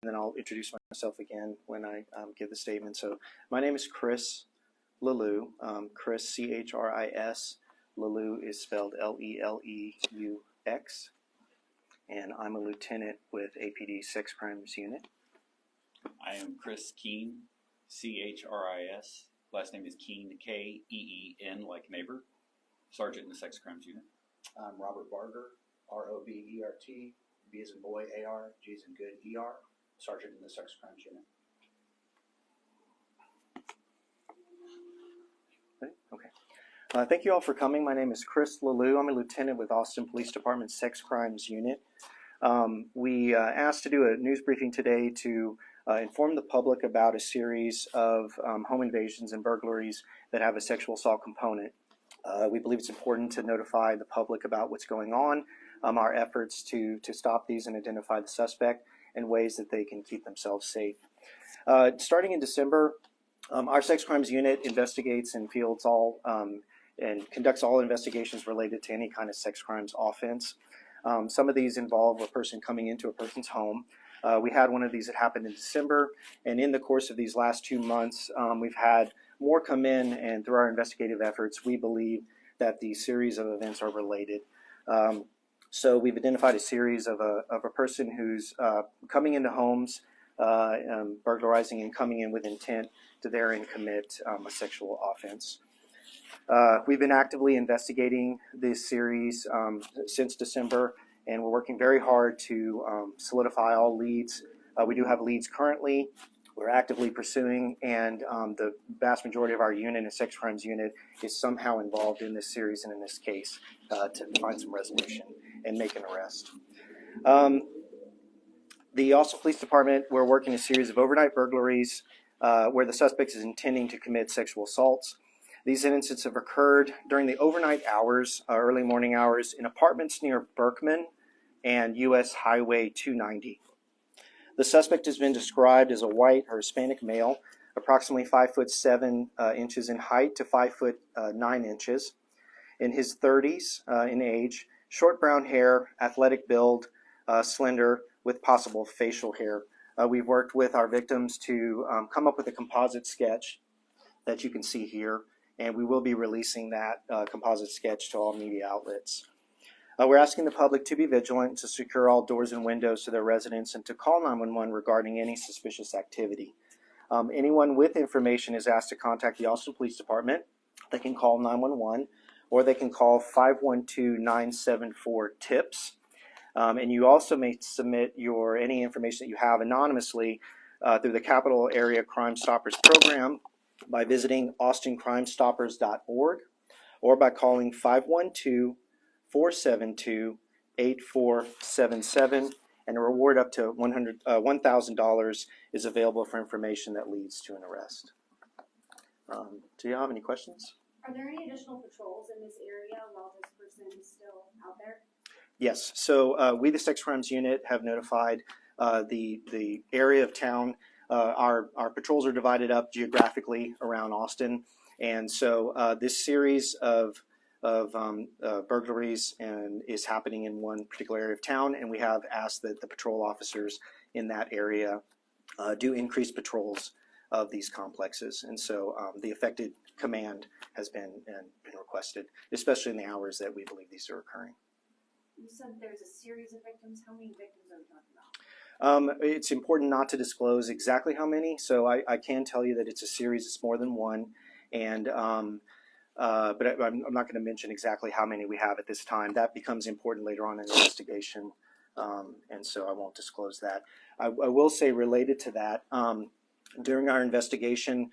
then I'll introduce myself again when I give the statement. So my name is Chris Leleux, Chris, C-H-R-I-S. Leleux is spelled L-E-L-E-U-X. And I'm a lieutenant with APD Sex Crimes Unit. I am Chris Keene, C-H-R-I-S. Last name is Keene, K-E-E-N, like neighbor. Sergeant in the Sex Crimes Unit. I'm Robert Barger, R-O-B-E-R-T, B as in boy, A-R, G as in good, E-R, Sergeant in the Sex Crimes Unit. Okay. Thank you all for coming. My name is Chris Leleux. I'm a lieutenant with Austin Police Department Sex Crimes Unit. We asked to do a news briefing today to inform the public about a series of home invasions and burglaries that have a sexual assault component. We believe it's important to notify the public about what's going on, our efforts to stop these and identify the suspect, and ways that they can keep themselves safe. Starting in December, our Sex Crimes Unit investigates and fields all and conducts all investigations related to any kind of sex crimes offense. Some of these involve a person coming into a person's home. We had one of these that happened in December, and in the course of these last 2 months, we've had more come in, and through our investigative efforts, we believe that the series of events are related. So we've identified a series of a person who's coming into homes, burglarizing and coming in with intent to therein commit a sexual offense. We've been actively investigating this series since December, and we're working very hard to solidify all leads. We do have leads currently we're actively pursuing, and the vast majority of our unit and Sex Crimes Unit is somehow involved in this series and in this case to find some resolution and make an arrest. The Austin Police Department, we're working a series of overnight burglaries where the suspect is intending to commit sexual assaults. These incidents have occurred during the overnight hours, early morning hours, in apartments near Berkman and U.S. Highway 290. The suspect has been described as a white or Hispanic male, approximately 5'7" inches in height to 5'9" inches, in his 30s in age, short brown hair, athletic build, slender, with possible facial hair. We've worked with our victims to come up with a composite sketch that you can see here, and we will be releasing that composite sketch to all media outlets. We're asking the public to be vigilant, to secure all doors and windows to their residence, and to call 911 regarding any suspicious activity. Anyone with information is asked to contact the Austin Police Department. They can call 911, or they can call 512-974-TIPS. And you also may submit any information that you have anonymously through the Capital Area Crime Stoppers Program by visiting austincrimestoppers.org or by calling 512-472-8477, and a reward up to $1,000 is available for information that leads to an arrest. Do you have any questions? Are there any additional patrols in this area while this person is still out there? Yes. So we, the Sex Crimes Unit, have notified the area of town. Our patrols are divided up geographically around Austin, and so this series of burglaries is happening in one particular area of town, and we have asked that the patrol officers in that area do increased patrols of these complexes, and so the affected command has been requested, especially in the hours that we believe these are occurring. You said there's a series of victims. How many victims are we talking about? It's important not to disclose exactly how many, so I can tell you that it's a series. It's more than one, and but I'm not going to mention exactly how many we have at this time. That becomes important later on in the investigation, and so I won't disclose that. I will say, related to that, during our investigation,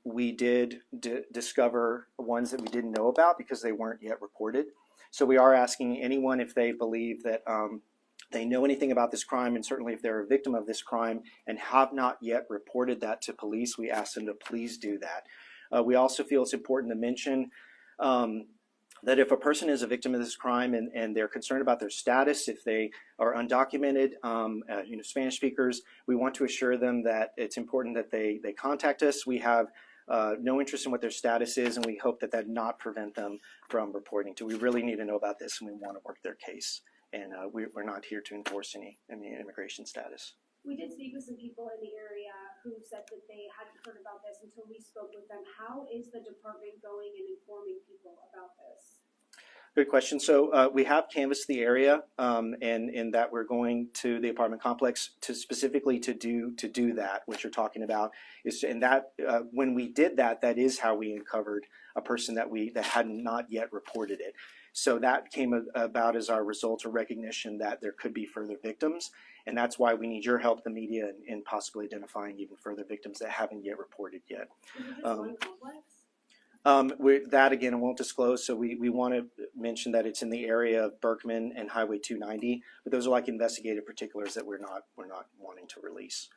we did discover ones that we didn't know about because they weren't yet reported. So we are asking anyone if they believe that they know anything about this crime, and certainly if they're a victim of this crime and have not yet reported that to police, we ask them to please do that. We also feel it's important to mention that if a person is a victim of this crime and they're concerned about their status, if they are undocumented, Spanish speakers, we want to assure them that it's important that they contact us. We have no interest in what their status is, and we hope that that not prevent them from reporting to. We really need to know about this, and we want to work their case. And we're not here to enforce any immigration status. We did speak with some people in the area who said that they hadn't heard about this until we spoke with them. How is the department going and informing people about this? Good question. So we have canvassed the area, and in that we're going to the apartment complex to specifically to do that. What you're talking about is, and that when we did that, that is how we uncovered a person that had not yet reported it. So that came about as our result of recognition that there could be further victims, and that's why we need your help, the media, in possibly identifying even further victims that haven't yet reported yet. Is it just one complex? That again, I won't disclose. So we want to mention that it's in the area of Berkman and Highway 290, but those are like investigative particulars that we're not wanting to release.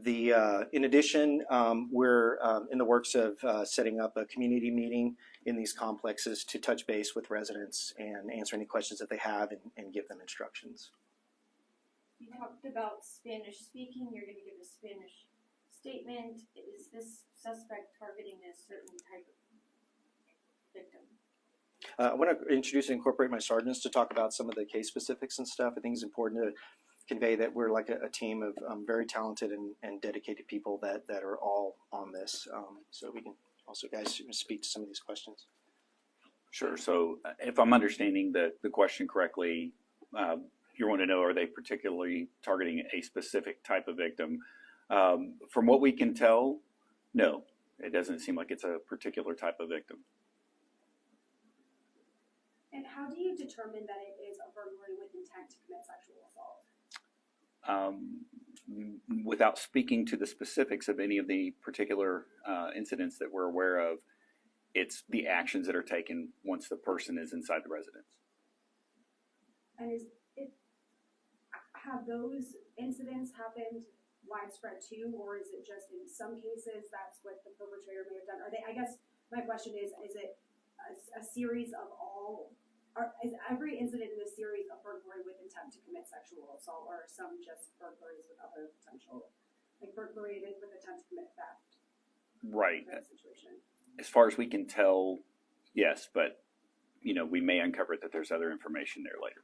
In addition, we're in the works of setting up a community meeting in these complexes to touch base with residents and answer any questions that they have and give them instructions. You talked about Spanish speaking. You're going to give a Spanish statement. Is this suspect targeting a certain type of victim? I want to introduce and incorporate my sergeants to talk about some of the case specifics and stuff. I think it's important to convey that we're like a team of very talented and dedicated people that are all on this. So we can also, guys, speak to some of these questions. Sure. So if I'm understanding the question correctly, you want to know, are they particularly targeting a specific type of victim? From what we can tell, no, it doesn't seem like it's a particular type of victim. And how do you determine that it is a burglary with intent to commit sexual assault? Without speaking to the specifics of any of the particular incidents that we're aware of, it's the actions that are taken once the person is inside the residence. And have those incidents happened widespread too, or is it just in some cases that's what the perpetrator may have done? I guess my question is it a series of all, is every incident in this series a burglary with intent to commit sexual assault, or are some just burglaries with other potential, like burglary with intent to commit theft? Right. Kind of situation. As far as we can tell, yes, but we may uncover that there's other information there later.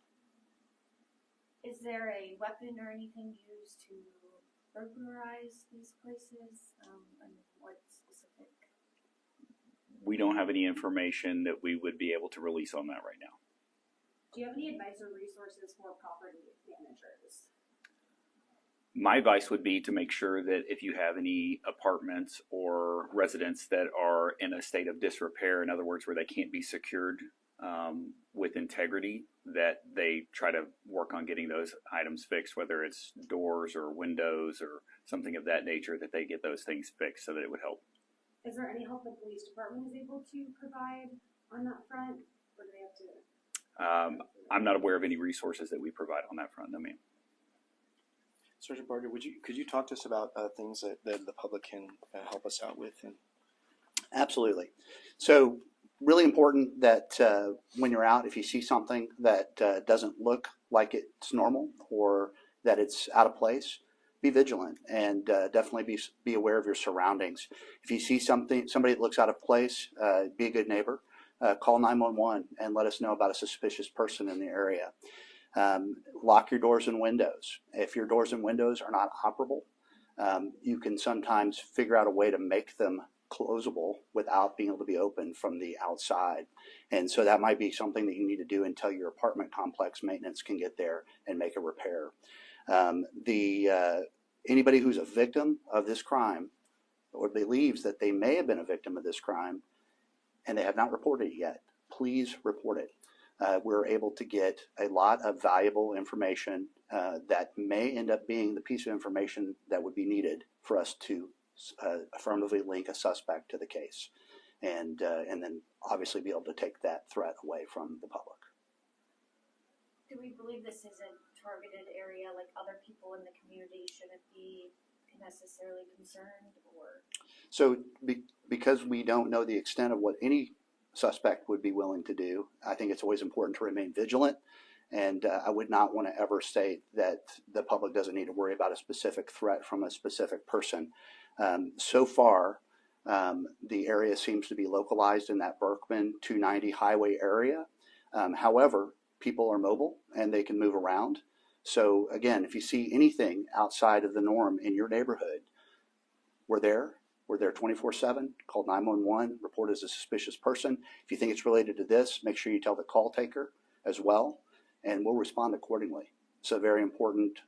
Is there a weapon or anything used to burglarize these places? And what specific? We don't have any information that we would be able to release on that right now. Do you have any advice or resources for property managers? My advice would be to make sure that if you have any apartments or residents that are in a state of disrepair, in other words, where they can't be secured with integrity, that they try to work on getting those items fixed, whether it's doors or windows or something of that nature, that they get those things fixed so that it would help. Is there any help the police department is able to provide on that front, or do they have to? I'm not aware of any resources that we provide on that front, no ma'am. Sergeant Barger, could you talk to us about things that the public can help us out with? Absolutely. So really important that when you're out, if you see something that doesn't look like it's normal or that it's out of place, be vigilant and definitely be aware of your surroundings. If you see somebody that looks out of place, be a good neighbor. Call 911 and let us know about a suspicious person in the area. Lock your doors and windows. If your doors and windows are not operable, you can sometimes figure out a way to make them closable without being able to be opened from the outside. And so that might be something that you need to do until your apartment complex maintenance can get there and make a repair. Anybody who's a victim of this crime or believes that they may have been a victim of this crime and they have not reported it yet, please report it. We're able to get a lot of valuable information that may end up being the piece of information that would be needed for us to affirmatively link a suspect to the case, and then obviously be able to take that threat away from the public. Do we believe this is a targeted area, like other people in the community shouldn't be necessarily concerned, or? So because we don't know the extent of what any suspect would be willing to do, I think it's always important to remain vigilant. And I would not want to ever state that the public doesn't need to worry about a specific threat from a specific person. So far, the area seems to be localized in that Berkman 290 highway area. However, people are mobile and they can move around. So again, if you see anything outside of the norm in your neighborhood, we're there. We're there 24/7. Call 911, report as a suspicious person. If you think it's related to this, make sure you tell the call taker as well, and we'll respond accordingly. It's a very important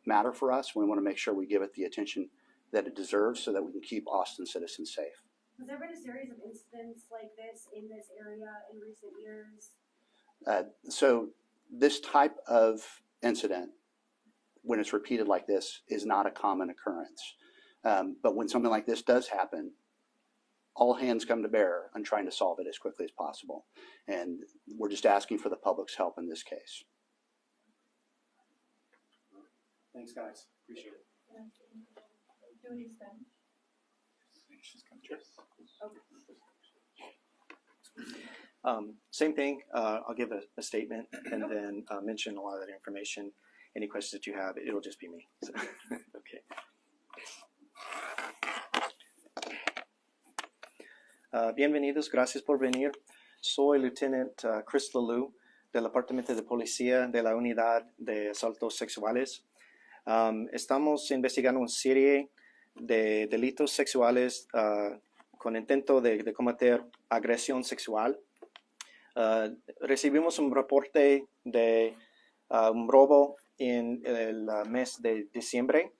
matter for us. We want to make sure we give it the attention that it deserves so that we can keep Austin citizens safe. Has there been a series of incidents like this in this area in recent years? So this type of incident, when it's repeated like this, is not a common occurrence. But when something like this does happen, all hands come to bear on trying to solve it as quickly as possible. And we're just asking for the public's help in this case. Thanks, guys. Appreciate it. Do we spend? Same thing. I'll give a statement and then mention a lot of that information. Any questions that you have, it'll just be me. So, okay. Bienvenidos, gracias por venir. Soy Lieutenant Chris Lalou del Departamento de Policía de la Unidad de Asaltos Sexuales. Estamos investigando una serie de delitos sexuales con intento de cometer agresión sexual. Recibimos un reporte de un robo en el mes de diciembre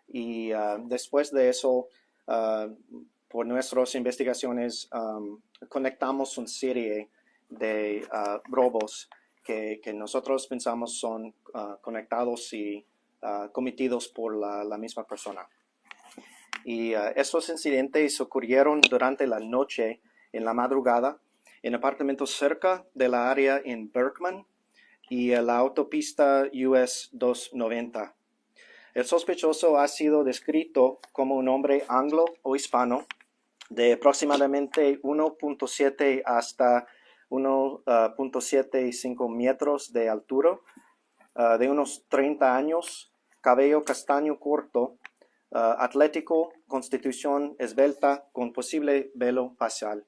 y después de eso, por nuestras investigaciones, conectamos una serie de robos que nosotros pensamos son conectados y cometidos por la misma persona. Y estos incidentes ocurrieron durante la noche, en la madrugada, en apartamentos cerca de la área en Berkman y la autopista US 290. El sospechoso ha sido descrito como un hombre anglo o hispano de aproximadamente 1.7 hasta 1.75 metros de altura, de unos 30 años, cabello castaño corto, atlético, constitución esbelta con posible velo facial.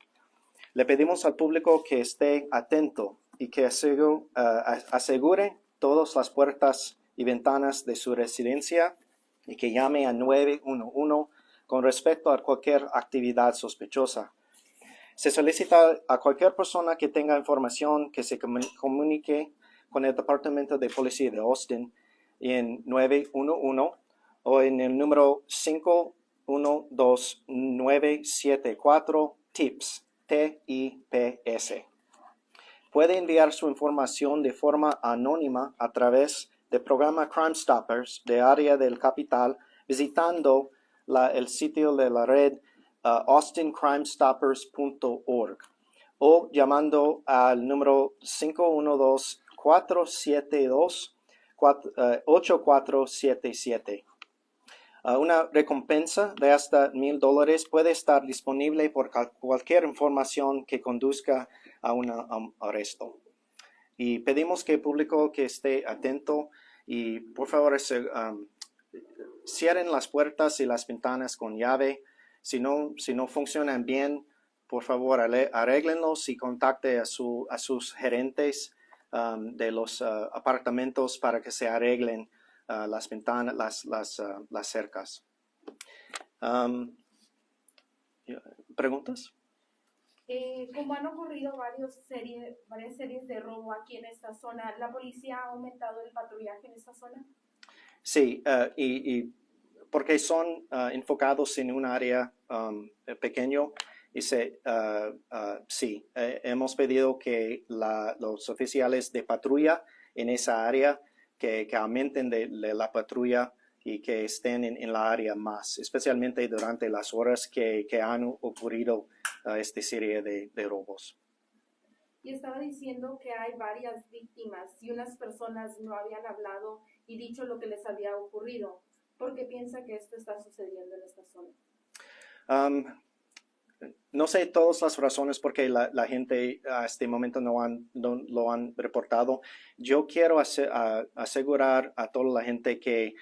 Le pedimos al público que esté atento y que asegure todas las puertas y ventanas de su residencia y que llame a 911 con respecto a cualquier actividad sospechosa. Se solicita a cualquier persona que tenga información que se comunique con el Departamento de Policía de Austin en 911 o en el número 512-974-TIPS, T-I-P-S. Puede enviar su información de forma anónima a través del programa Crime Stoppers de área del capital visitando el sitio de la red austincrimestoppers.org o llamando al número 512-472-8477. Una recompensa de hasta $1,000 puede estar disponible por cualquier información que conduzca a un arresto. Y pedimos que el público que esté atento y por favor cierren las puertas y las ventanas con llave. Si no funcionan bien, por favor arréglenlos y contacte a sus gerentes de los apartamentos para que se arreglen las ventanas, las cercas. ¿Preguntas? Como han ocurrido varias series de robo aquí en esta zona, ¿la policía ha aumentado el patrullaje en esta zona? Sí, y porque son enfocados en un área pequeño, sí, hemos pedido que los oficiales de patrulla en esa área que aumenten de la patrulla y que estén en la área más, especialmente durante las horas que han ocurrido esta serie de robos. Y estaba diciendo que hay varias víctimas y unas personas no habían hablado y dicho lo que les había ocurrido. ¿Por qué piensa que esto está sucediendo en esta zona? No sé todas las razones por qué la gente a este momento no lo han reportado. Yo quiero asegurar a toda la gente que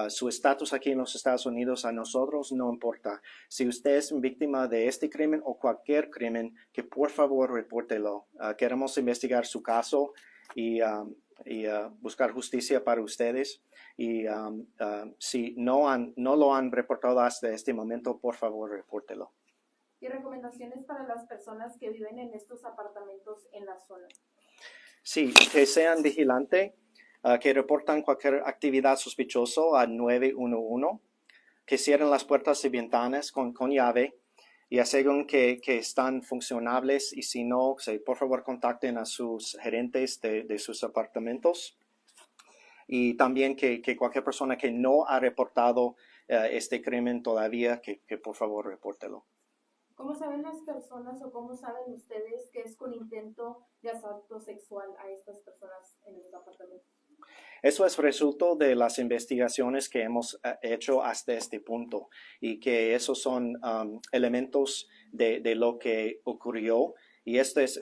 su estatus aquí en los Estados Unidos a nosotros no importa. Si usted es víctima de este crimen o cualquier crimen, que por favor repórtelo. Queremos investigar su caso y buscar justicia para ustedes. Y si no lo han reportado hasta este momento, por favor, repórtelo. ¿Y recomendaciones para las personas que viven en estos apartamentos en la zona? Sí, que sean vigilantes, que reportan cualquier actividad sospechosa a 911, que cierren las puertas y ventanas con llave y aseguren que están funcionables, y si no, por favor contacten a sus gerentes de sus apartamentos. Y también que cualquier persona que no ha reportado este crimen todavía, que por favor repórtelo. ¿Cómo saben las personas o cómo saben ustedes que es con intento de asalto sexual a estas personas en los apartamentos? Eso es resultado de las investigaciones que hemos hecho hasta este punto, y que esos son elementos de lo que ocurrió, y esto es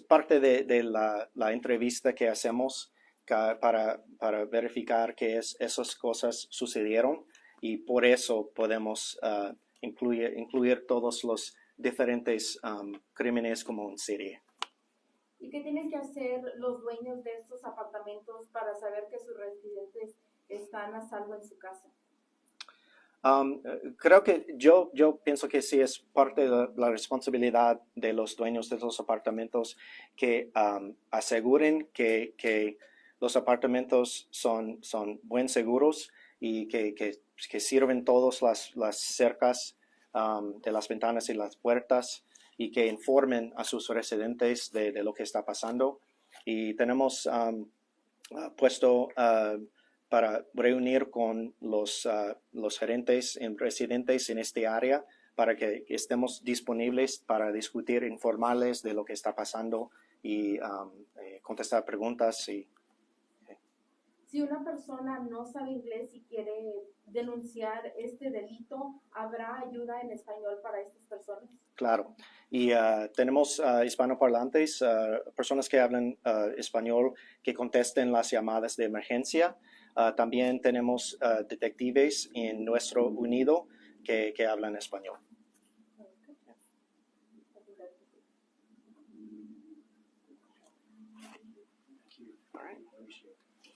parte de la entrevista que hacemos para verificar que esas cosas sucedieron, y por eso podemos incluir todos los diferentes crímenes como en serie. ¿Y qué tienen que hacer los dueños de estos apartamentos para saber que sus residentes están a salvo en su casa? Creo que yo pienso que sí es parte de la responsabilidad de los dueños de los apartamentos que aseguren que los apartamentos son buen seguros, y que sirven todas las cercas de las ventanas y las puertas, y que informen a sus residentes de lo que está pasando. Y tenemos puesto para reunir con los gerentes y residentes en este área para que estemos disponibles para discutir, informarles de lo que está pasando y contestar preguntas. Si una persona no sabe inglés y quiere denunciar este delito, ¿habrá ayuda en español para estas personas? Claro. Y tenemos hispanoparlantes, personas que hablan español, que contesten las llamadas de emergencia. También tenemos detectives en nuestro unido que hablan español.